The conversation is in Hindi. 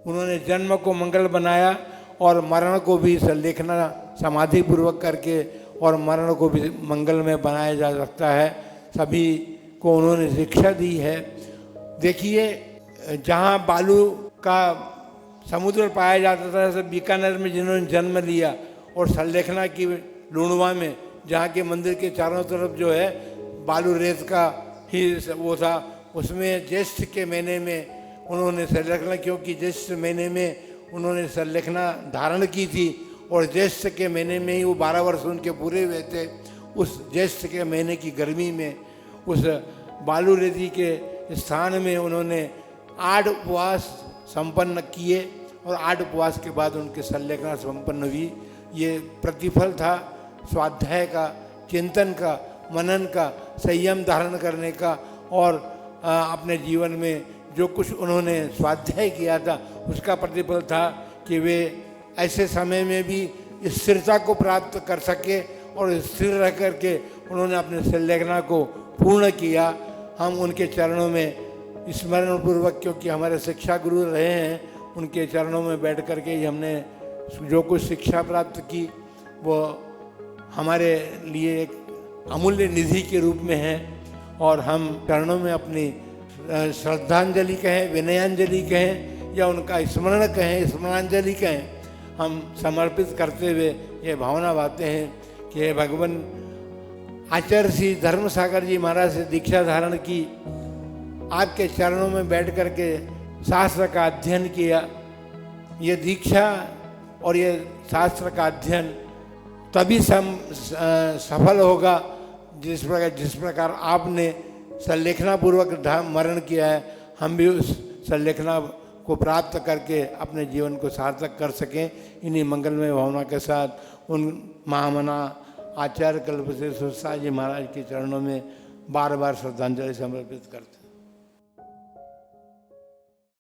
उन्होंने जन्म को मंगल बनाया और मरण को भी सल्लेखना समाधि पूर्वक करके और मरण को भी मंगल में बनाया जा सकता है, सभी को उन्होंने शिक्षा दी है। देखिए, जहाँ बालू का समुद्र पाया जाता था, जैसे बीकानेर में जिन्होंने जन्म लिया, और सल्लेखना की लूणवा में जहाँ के मंदिर के चारों तरफ जो है बालू रेत का ही वो था, उसमें ज्येष्ठ के महीने में उन्होंने सल्लेखना, क्योंकि ज्येष्ठ महीने में उन्होंने सल्लेखना धारण की थी और ज्येष्ठ के महीने में ही वो 12 वर्ष उनके पूरे हुए थे। उस ज्येष्ठ के महीने की गर्मी में उस बालू रेती के स्थान में उन्होंने 8 उपवास संपन्न किए और 8 उपवास के बाद उनके सल्लेखना संपन्न हुई। ये प्रतिफल था स्वाध्याय का, चिंतन का, मनन का, संयम धारण करने का, और अपने जीवन में जो कुछ उन्होंने स्वाध्याय किया था उसका प्रतिफल था कि वे ऐसे समय में भी स्थिरता को प्राप्त कर सके और स्थिर रह करके उन्होंने अपने सल्लेखना को पूर्ण किया। हम उनके चरणों में स्मरण पूर्वक, क्योंकि हमारे शिक्षा गुरु रहे हैं, उनके चरणों में बैठ करके ही हमने जो कुछ शिक्षा प्राप्त की वो हमारे लिए एक अमूल्य निधि के रूप में है। और हम चरणों में अपनी श्रद्धांजलि कहें, विनयांजलि कहें या उनका स्मरण कहें, स्मरणांजलि कहें, हम समर्पित करते हुए ये भावना बातें हैं कि हे भगवान, आचार्य श्री धर्म सागर जी महाराज से दीक्षा धारण की, आपके चरणों में बैठ करके शास्त्र का अध्ययन किया। ये दीक्षा और ये शास्त्र का अध्ययन तभी सफल होगा जिस प्रकार आपने सल्लेखना पूर्वक मरण किया है। हम भी उस सल्लेखना को प्राप्त करके अपने जीवन को सार्थक कर सकें। इन्हीं मंगलमय भावना के साथ उन महामना आचार्य कल्पश्री सुरसा जी महाराज के चरणों में बार बार श्रद्धांजलि समर्पित करते हैं।